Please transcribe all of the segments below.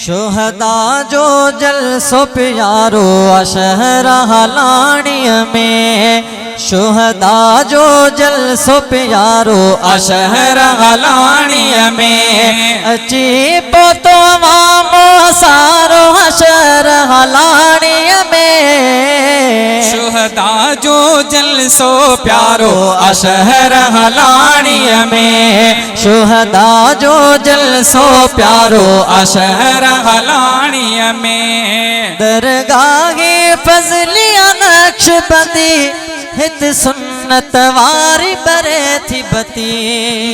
शुहदा जो जलसो प्यारो अशहर हलाणीअ में, शुहदा जो जलसो प्यारो अशहर हलाणीअ में, अची पोतो अवामो सारो अशहर हलाणीअ में। शुहदा जो जलसो प्यारो अशहर हलाणीअ में, शुहदा जो जलसो प्यारो अशहर हलाणीअ में। दरगाहे फज़लिया नक्शबंदी हित सुन्नत वारी बरे थी बती,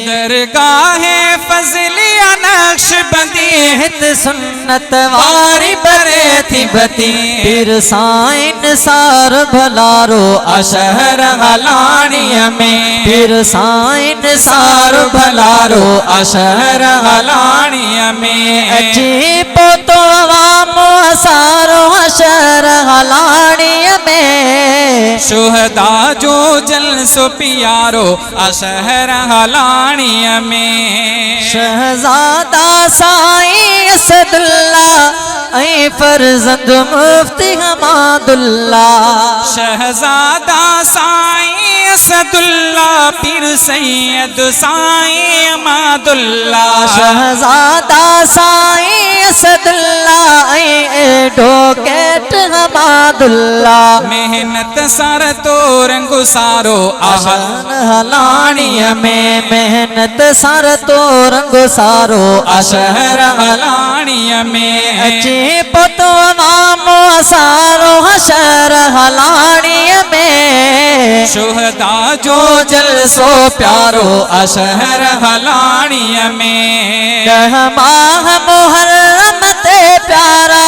दरगाहे फज़लिया नक्शबंदी हित सुन्नत वारी बरे थी बती। पीर साइन सार भलारो अशहर हलाणीअ में, पीर साइन सार भलारो अशहर हलाणीअ में। अची पोतो अवामो सारो अशहर हलाणीअ में। शुहदा जो जलसो प्यारो अशहर हलाणीअ में। शहजादा साईं असदुल्ला ऐं फरजंद मुफ्ती हमादुल्ला, शहजादा साईं असदुल्ला पीर सैयद साईं हमादुल्ला। शहजादा साईं असदुल्ला ऐं एडवोकेट हमादुल्ला। मेहनत सर तो रंग सारो अशहर हलाणीअ में, मेहनत सर तो रंग सारो अशहर हलाणीअ में। अची पोतो अवामो सारो अशहर हलाणीअ में। शुहदा जो जलसो प्यारो अशहर हलाणीअ में। 10 माह मुहर्रम ते प्यारा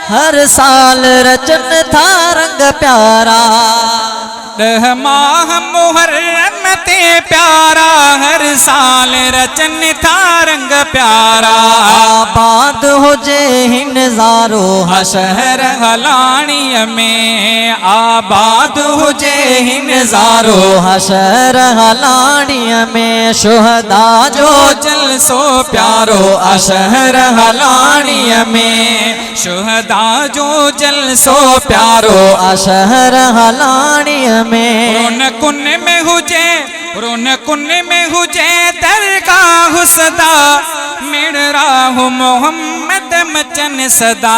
हर साल रचन था रंग प्यारा। 10 माह मुहर्रम ते प्यारा हर साल रचन था रंग प्यारा। आबाद हुजे हिन नज़ारो अशहर हलाणीअ में, आबाद हुजे हिन नज़ारो अशहर हलाणीअ में। शुहदा जो जलसो प्यारो अशहर हलाणीअ में, शुहदा जो जलसो प्यारो अशहर हलाणीअ में। रौनकुन में हुजे, रौनकुन में हुजे दरगाह सदा, मिण राहु मोहम्मद मचन सदा।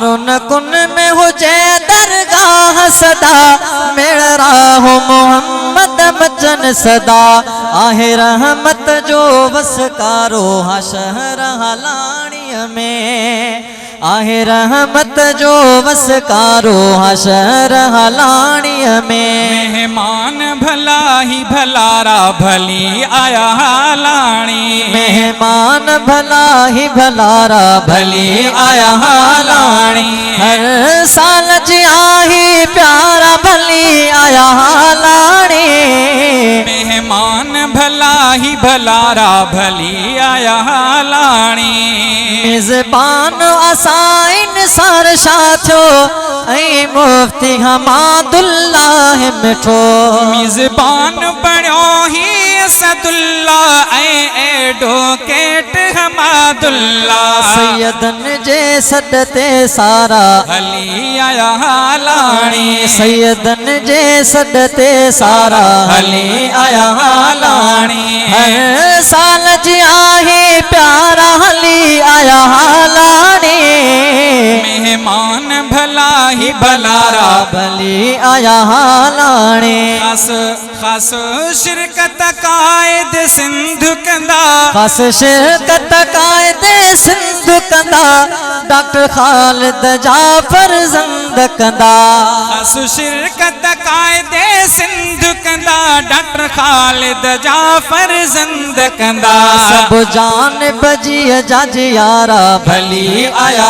रौनकुन में हुजे दरगाह सदा, मिण राहु मोहम्मद मचन सदा। आहे रहमत जो वसकारो अशहर हलाणीअ में, आहे रहमत जो वसकारो अशहर हलाणीअ में। मेहमान भला ही भलारा भली आया हलाणी, मेहमान भला ही भलारा भली आया हलाणी। हर साल जी आही प्यारा भली आया हलाणी। मेहमान भला ही भलारा भली आया हलाणी। मेज़बान असाइन सार शाथो ऐं मुफ्ती हमादुल्ला मिठो। मेज़बान बणियो ही असदुल्ला ऐं एडवोकेट हमादुल्ला। सैयदन जे सॾ ते सारा हली आया हलाणी, सैयदन जे सॾ ते सारा हली आया हलाणी। हर साल जी आहे प्यारा हली आया हलाणी। मेहमान भला ही भलारा भली आया हलाणी। खास खास शिरकत कायद सिंध कंदा, खास शिरकत कायदे सिंध कंदा, डॉक्टर ख़ालिद जाफ़र ज़ंद कंदा। खास शिरकत कायदे सिंध कंदा, डॉक्टर ख़ालिद जाफ़र ज़ंद कंदा। सब जान बजी जा जियारा भली आया।